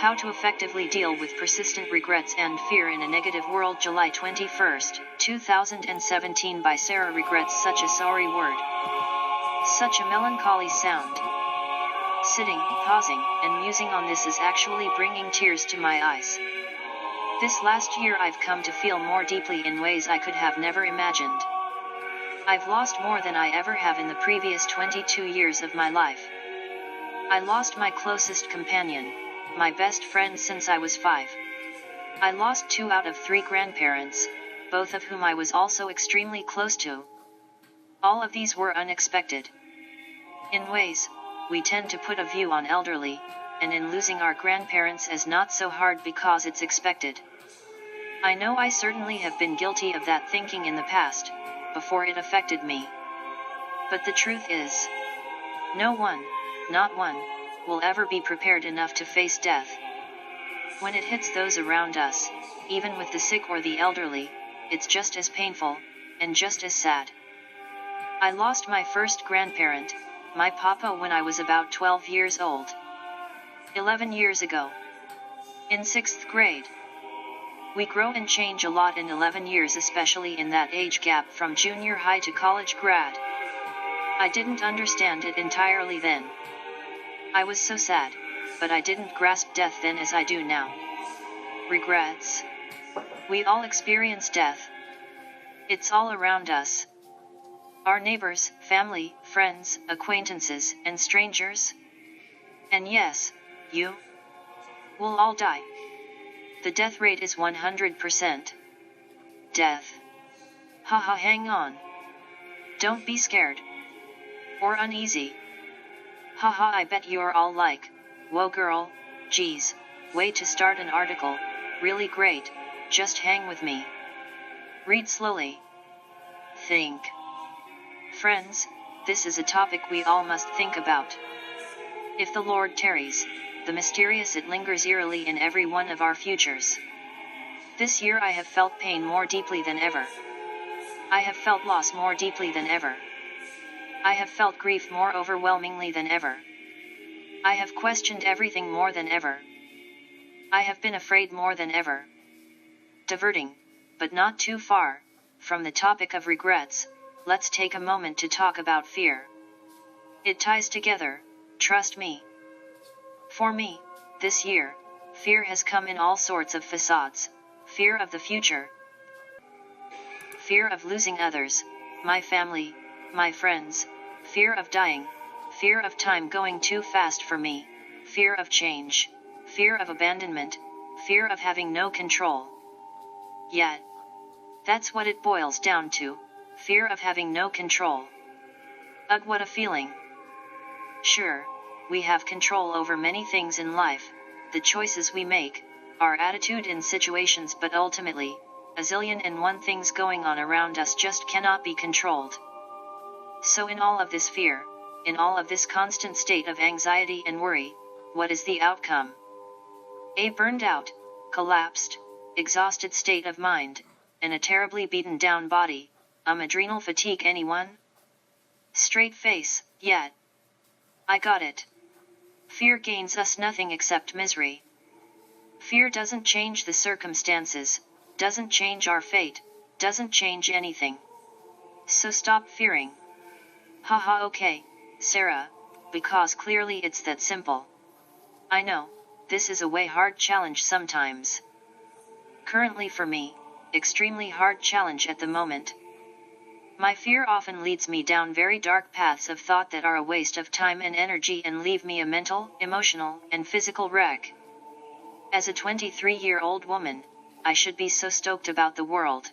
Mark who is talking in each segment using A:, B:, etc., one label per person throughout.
A: How to effectively deal with persistent regrets and fear in a negative world. July 21, 2017 by SARAH. Regrets, such a sorry word. Such a melancholy sound. Sitting, pausing, and musing on this is actually bringing tears to my eyes. This last year I've come to feel more deeply in ways I could have never imagined. I've lost more than I ever have in the previous 22 years of my life. I lost my closest companion, my best friend since I was 5. I lost 2 out of 3 grandparents, both of whom I was also extremely close to. All of these were unexpected. In ways, we tend to put a view on elderly, and in losing our grandparents as not so hard because it's expected. I know I certainly have been guilty of that thinking in the past, before it affected me. But the truth is, no one, not one, will ever be prepared enough to face death. When it hits those around us, even with the sick or the elderly, it's just as painful, and just as sad. I lost my first grandparent, my papa, when I was about 12 years old. 11 years ago. In 6th grade. We grow and change a lot in 11 years, especially in that age gap from junior high to college grad. I didn't understand it entirely then. I was so sad, but I didn't grasp death then as I do now. Regrets. We all experience death. It's all around us. Our neighbors, family, friends, acquaintances, and strangers. And yes, you will all die. The death rate is 100%. Death. Haha, hang on. Don't be scared. Or uneasy. Haha, I bet you're all like, whoa girl, geez, way to start an article, really great, just hang with me. Read slowly. Think. Friends, this is a topic we all must think about. If the Lord tarries, the mysterious, it lingers eerily in every one of our futures. This year I have felt pain more deeply than ever. I have felt loss more deeply than ever. I have felt grief more overwhelmingly than ever. I have questioned everything more than ever. I have been afraid more than ever. Diverting, but not too far, from the topic of regrets, let's take a moment to talk about fear. It ties together, trust me. For me, this year, fear has come in all sorts of facades. Fear of the future. Fear of losing others, my family, my friends. Fear of dying. Fear of time going too fast for me. Fear of change. Fear of abandonment. Fear of having no control. Yet, that's what it boils down to. Fear of having no control. Ugh, what a feeling. Sure, we have control over many things in life, the choices we make, our attitude in situations, but ultimately, a zillion and one things going on around us just cannot be controlled. So in all of this fear, in all of this constant state of anxiety and worry, what is the outcome? A burned out, collapsed, exhausted state of mind, and a terribly beaten down body. Adrenal fatigue, anyone? Straight face, yet. I got it. Fear gains us nothing except misery. Fear doesn't change the circumstances, doesn't change our fate, doesn't change anything. So stop fearing. Haha, okay, Sarah, because clearly it's that simple. I know, this is a way hard challenge sometimes. Currently for me, extremely hard challenge at the moment. My fear often leads me down very dark paths of thought that are a waste of time and energy and leave me a mental, emotional, and physical wreck. As a 23-year-old woman, I should be so stoked about the world.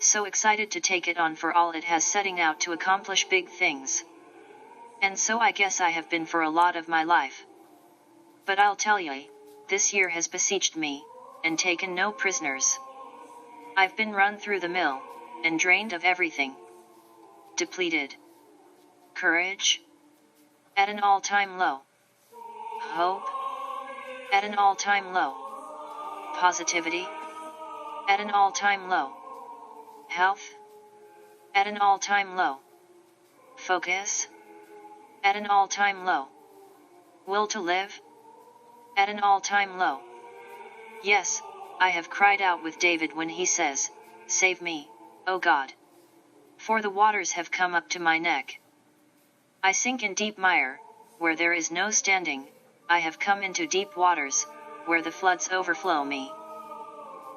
A: So excited to take it on for all it has, setting out to accomplish big things. And so I guess I have been for a lot of my life. But I'll tell ya, this year has besieged me, and taken no prisoners. I've been run through the mill, and drained of everything. Depleted. Courage? At an all-time low. Hope? At an all-time low. Positivity? At an all-time low. Health? At an all-time low. Focus? At an all-time low. Will to live? At an all-time low. Yes, I have cried out with David when he says, "Save me, O God. For the waters have come up to my neck. I sink in deep mire, where there is no standing. I have come into deep waters, where the floods overflow me.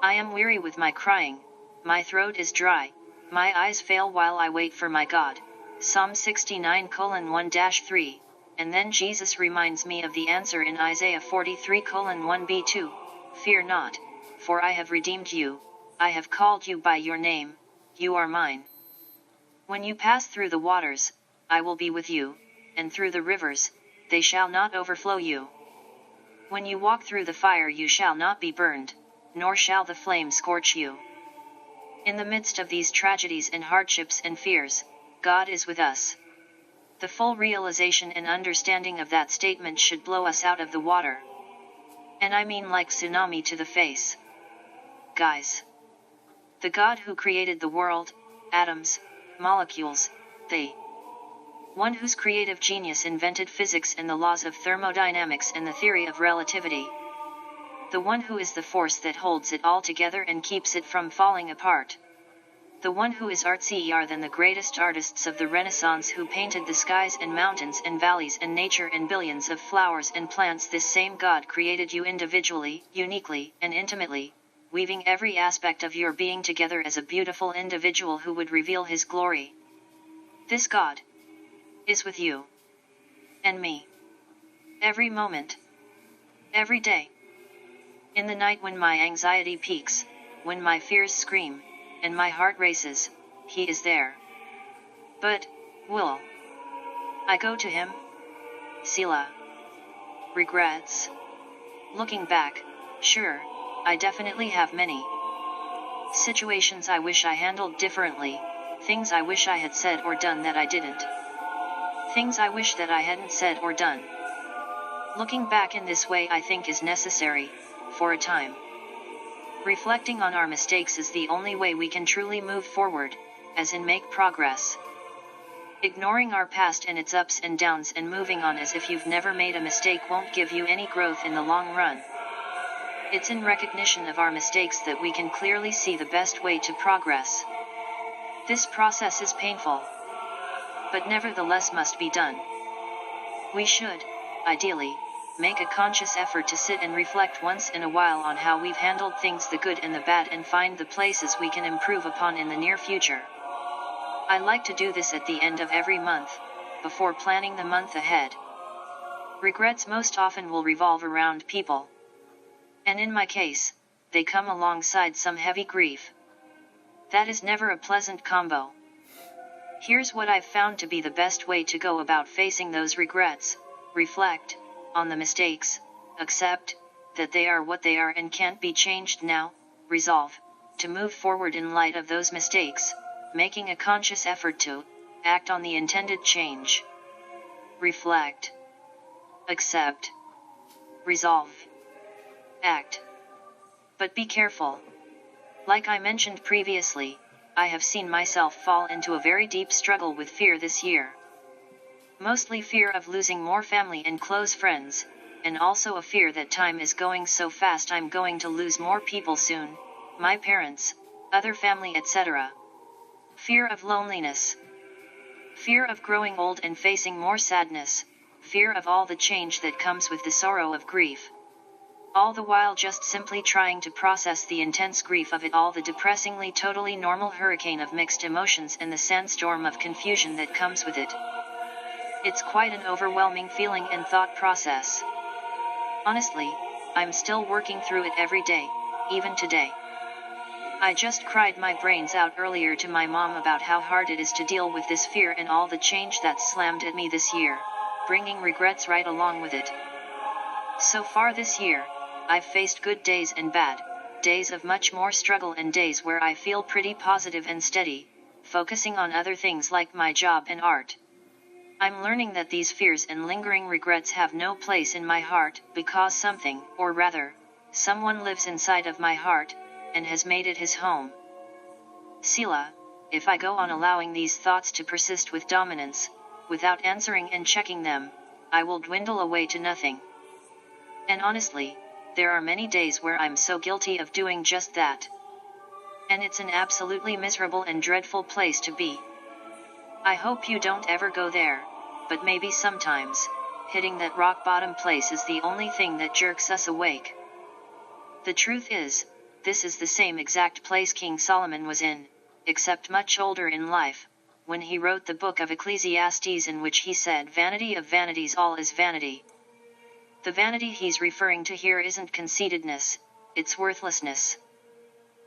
A: I am weary with my crying, my throat is dry, my eyes fail while I wait for my God." Psalm 69:1-3, and then Jesus reminds me of the answer in Isaiah 43:1b2, "Fear not, for I have redeemed you, I have called you by your name, you are mine. When you pass through the waters, I will be with you, and through the rivers, they shall not overflow you. When you walk through the fire you shall not be burned, nor shall the flame scorch you." In the midst of these tragedies and hardships and fears, God is with us. The full realization and understanding of that statement should blow us out of the water. And I mean like tsunami to the face. Guys. The God who created the world, atoms, molecules, the one whose creative genius invented physics and the laws of thermodynamics and the theory of relativity. The one who is the force that holds it all together and keeps it from falling apart. The one who is artsier than the greatest artists of the Renaissance who painted the skies and mountains and valleys and nature and billions of flowers and plants. This same God created you individually, uniquely, and intimately, weaving every aspect of your being together as a beautiful individual who would reveal His glory. This God is with you and me every moment, every day. In the night when my anxiety peaks, when my fears scream, and my heart races, He is there. But, will I go to Him? Selah. Regrets? Looking back, sure, I definitely have many. Situations I wish I handled differently, things I wish I had said or done that I didn't. Things I wish that I hadn't said or done. Looking back in this way I think is necessary, for a time. Reflecting on our mistakes is the only way we can truly move forward, as in make progress. Ignoring our past and its ups and downs and moving on as if you've never made a mistake won't give you any growth in the long run. It's in recognition of our mistakes that we can clearly see the best way to progress. This process is painful, but nevertheless must be done. We should, ideally, make a conscious effort to sit and reflect once in a while on how we've handled things, the good and the bad, and find the places we can improve upon in the near future. I like to do this at the end of every month, before planning the month ahead. Regrets most often will revolve around people. And in my case, they come alongside some heavy grief. That is never a pleasant combo. Here's what I've found to be the best way to go about facing those regrets: reflect on the mistakes, accept that they are what they are and can't be changed now, resolve to move forward in light of those mistakes, making a conscious effort to act on the intended change. Reflect, accept, resolve, act. But be careful. Like I mentioned previously, I have seen myself fall into a very deep struggle with fear this year. Mostly fear of losing more family and close friends, and also a fear that time is going so fast I'm going to lose more people soon, my parents, other family, etc. Fear of loneliness. Fear of growing old and facing more sadness, fear of all the change that comes with the sorrow of grief. All the while just simply trying to process the intense grief of it all, the depressingly totally normal hurricane of mixed emotions and the sandstorm of confusion that comes with it. It's quite an overwhelming feeling and thought process. Honestly, I'm still working through it every day, even today. I just cried my brains out earlier to my mom about how hard it is to deal with this fear and all the change that's slammed at me this year, bringing regrets right along with it. So far this year, I've faced good days and bad, days of much more struggle and days where I feel pretty positive and steady, focusing on other things like my job and art. I'm learning that these fears and lingering regrets have no place in my heart, because something, or rather, someone lives inside of my heart, and has made it his home. Selah, if I go on allowing these thoughts to persist with dominance, without answering and checking them, I will dwindle away to nothing. And honestly, there are many days where I'm so guilty of doing just that. And it's an absolutely miserable and dreadful place to be. I hope you don't ever go there, but maybe sometimes, hitting that rock bottom place is the only thing that jerks us awake. The truth is, this is the same exact place King Solomon was in, except much older in life, when he wrote the book of Ecclesiastes, in which he said, "Vanity of vanities, all is vanity." The vanity he's referring to here isn't conceitedness, it's worthlessness.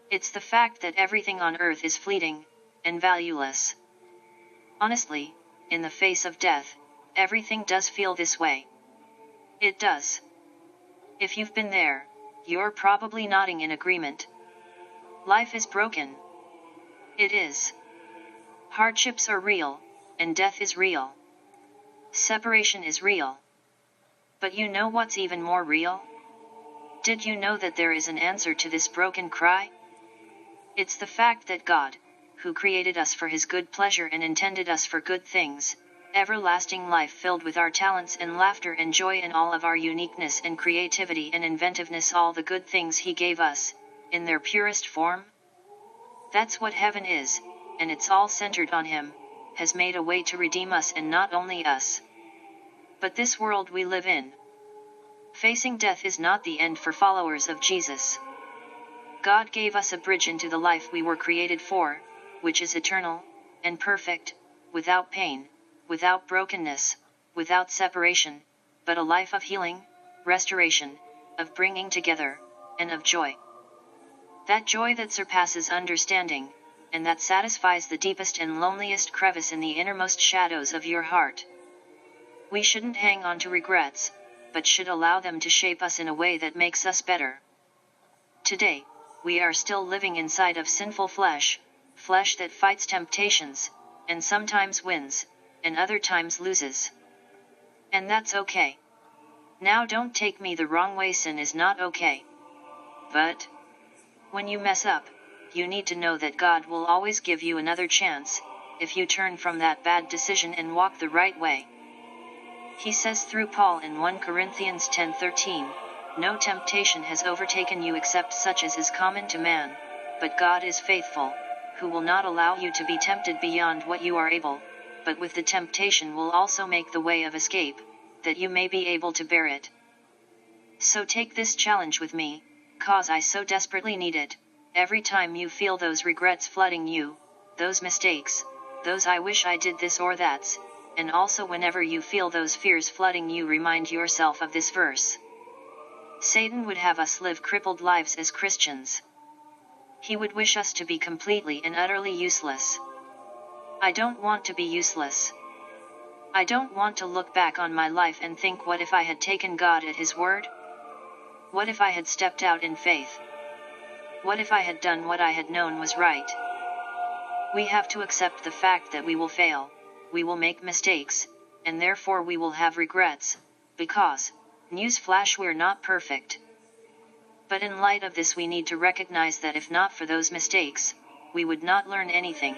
A: It's the fact that everything on earth is fleeting and valueless. Honestly, in the face of death, everything does feel this way. It does. If you've been there, you're probably nodding in agreement. Life is broken. It is. Hardships are real, and death is real. Separation is real. But you know what's even more real? Did you know that there is an answer to this broken cry? It's the fact that God, who created us for His good pleasure and intended us for good things, everlasting life filled with our talents and laughter and joy and all of our uniqueness and creativity and inventiveness, all the good things He gave us, in their purest form? That's what heaven is, and it's all centered on Him, has made a way to redeem us, and not only us, but this world we live in. Facing death is not the end for followers of Jesus. God gave us a bridge into the life we were created for, which is eternal, and perfect, without pain, without brokenness, without separation, but a life of healing, restoration, of bringing together, and of joy. That joy that surpasses understanding, and that satisfies the deepest and loneliest crevice in the innermost shadows of your heart. We shouldn't hang on to regrets, but should allow them to shape us in a way that makes us better. Today, we are still living inside of sinful flesh that fights temptations, and sometimes wins, and other times loses. And that's okay. Now don't take me the wrong way, sin is not okay. But when you mess up, you need to know that God will always give you another chance, if you turn from that bad decision and walk the right way. He says through Paul in 1 Corinthians 10:13, "No temptation has overtaken you except such as is common to man, but God is faithful, who will not allow you to be tempted beyond what you are able, but with the temptation will also make the way of escape, that you may be able to bear it." So take this challenge with me, cause I so desperately need it. Every time you feel those regrets flooding you, those mistakes, those "I wish I did this or that's," and also whenever you feel those fears flooding you, remind yourself of this verse. Satan would have us live crippled lives as Christians. He would wish us to be completely and utterly useless. I don't want to be useless. I don't want to look back on my life and think, what if I had taken God at His word? What if I had stepped out in faith? What if I had done what I had known was right? We have to accept the fact that we will fail, we will make mistakes, and therefore we will have regrets, because, newsflash, we're not perfect. But in light of this, we need to recognize that if not for those mistakes, we would not learn anything.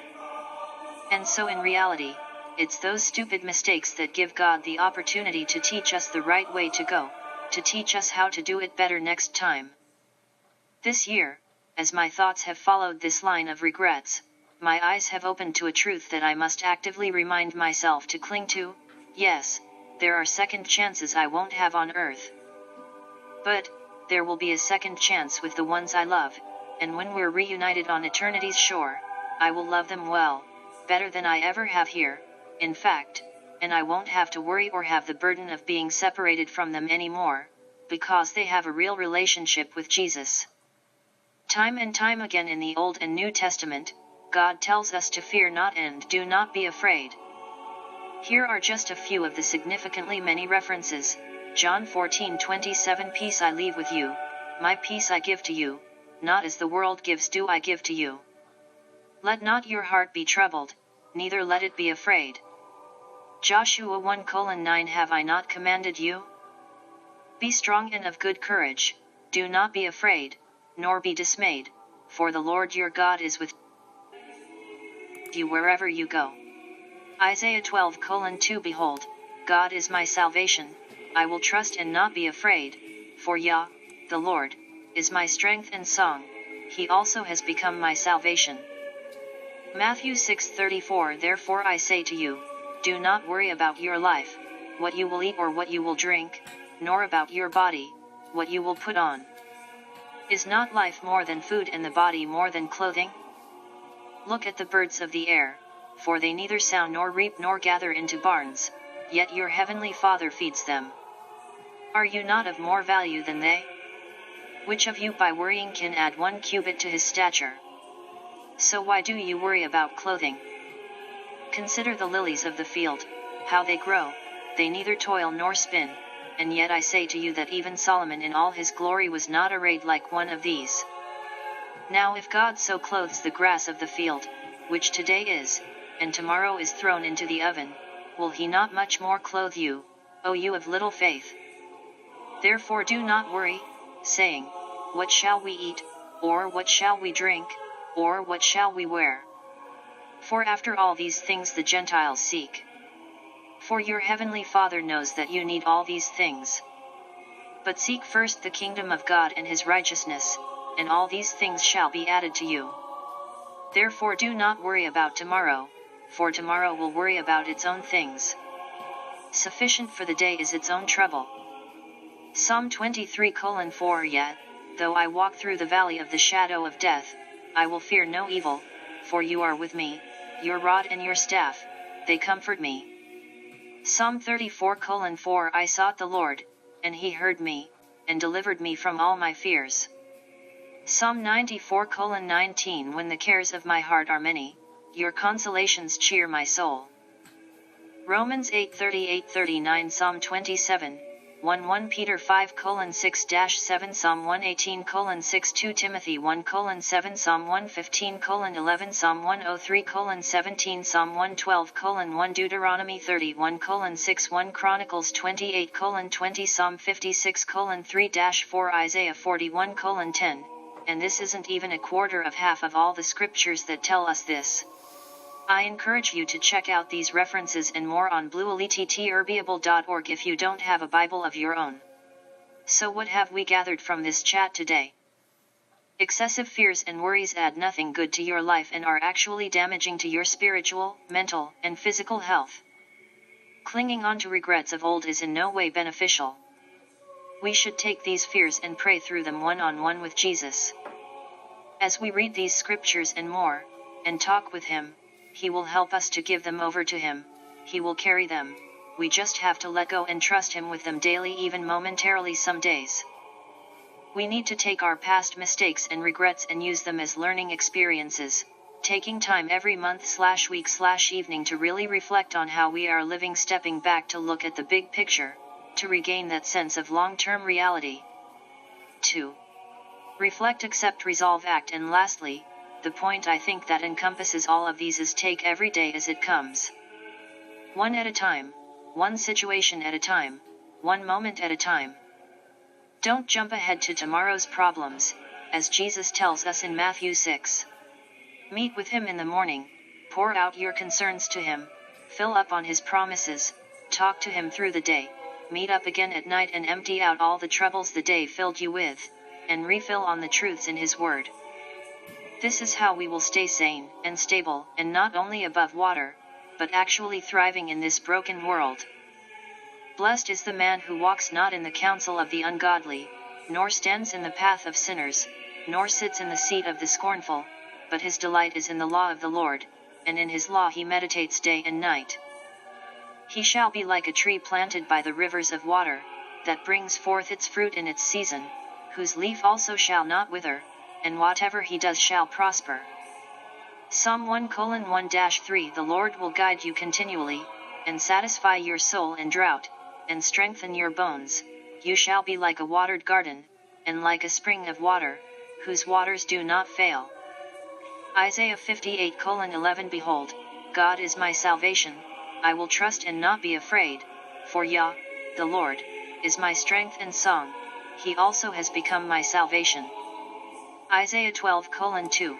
A: And so in reality, it's those stupid mistakes that give God the opportunity to teach us the right way to go, to teach us how to do it better next time. This year, as my thoughts have followed this line of regrets, my eyes have opened to a truth that I must actively remind myself to cling to. Yes, there are second chances I won't have on earth. But there will be a second chance with the ones I love, and when we're reunited on eternity's shore, I will love them well, better than I ever have here, in fact, and I won't have to worry or have the burden of being separated from them anymore, because they have a real relationship with Jesus. Time and time again in the Old and New Testament, God tells us to fear not and do not be afraid. Here are just a few of the significantly many references. John 14:27, "Peace I leave with you, my peace I give to you, not as the world gives do I give to you. Let not your heart be troubled, neither let it be afraid." Joshua 1:9, "Have I not commanded you? Be strong and of good courage, do not be afraid, nor be dismayed, for the Lord your God is with you wherever you go." Isaiah 12:2, "Behold, God is my salvation, I will trust and not be afraid, For Yah, the Lord, is my strength and song, he also has become my salvation. Matthew 6:34 Therefore I say to you, do not worry about your life, what you will eat or what you will drink, nor about your body, what you will put on. Is not life more than food and the body more than clothing? Look at the birds of the air, for they neither sow nor reap nor gather into barns, yet your heavenly Father feeds them. Are you not of more value than they? Which of you by worrying can add 1 cubit to his stature? So why do you worry about clothing? Consider the lilies of the field, how they grow, they neither toil nor spin, and yet I say to you that even Solomon in all his glory was not arrayed like one of these. Now if God so clothes the grass of the field, which today is, and tomorrow is thrown into the oven, will he not much more clothe you, O you of little faith? Therefore do not worry, saying, what shall we eat, or what shall we drink, or what shall we wear? For after all these things the Gentiles seek. For your heavenly Father knows that you need all these things. But seek first the kingdom of God and his righteousness, and all these things shall be added to you. Therefore do not worry about tomorrow, for tomorrow will worry about its own things. Sufficient for the day is its own trouble. Psalm 23:4 Yet, though I walk through the valley of the shadow of death, I will fear no evil, for you are with me, your rod and your staff, they comfort me. Psalm 34:4 I sought the Lord, and he heard me, and delivered me from all my fears. Psalm 94:19 When the cares of my heart are many, your consolations cheer my soul. Romans 8:38-39 Psalm 27:1 Peter 5:6-7 Psalm 118:6 2 Timothy 1:7 Psalm 115:11 Psalm 103:17 Psalm 112:1 Deuteronomy 31:6 1 Chronicles 28:20 Psalm 56:3-4 Isaiah 41:10, and this isn't even a quarter of half of all the scriptures that tell us this. I encourage you to check out these references and more on bluelettterbible.org if you don't have a Bible of your own. So what have we gathered from this chat today? Excessive fears and worries add nothing good to your life and are actually damaging to your spiritual, mental, and physical health. Clinging on to regrets of old is in no way beneficial. We should take these fears and pray through them one-on-one with Jesus. As we read these scriptures and more, and talk with him, he will help us to give them over to him, he will carry them, we just have to let go and trust him with them daily even momentarily some days. We need to take our past mistakes and regrets and use them as learning experiences, taking time every month/week/evening to really reflect on how we are living, stepping back to look at the big picture, to regain that sense of long-term reality. 2. Reflect, accept, resolve, act, and lastly, the point I think that encompasses all of these is take every day as it comes. One at a time, one situation at a time, one moment at a time. Don't jump ahead to tomorrow's problems, as Jesus tells us in Matthew 6. Meet with him in the morning, pour out your concerns to him, fill up on his promises, talk to him through the day, meet up again at night and empty out all the troubles the day filled you with, and refill on the truths in his word. This is how we will stay sane and stable and not only above water, but actually thriving in this broken world. Blessed is the man who walks not in the counsel of the ungodly, nor stands in the path of sinners, nor sits in the seat of the scornful, but his delight is in the law of the Lord, and in his law he meditates day and night. He shall be like a tree planted by the rivers of water, that brings forth its fruit in its season, whose leaf also shall not wither, and whatever he does shall prosper. Psalm 1:1-3 The Lord will guide you continually, and satisfy your soul in drought, and strengthen your bones. You shall be like a watered garden, and like a spring of water, whose waters do not fail. Isaiah 58:11 Behold, God is my salvation, I will trust and not be afraid, for Yah, the Lord, is my strength and song, he also has become my salvation. Isaiah 12:2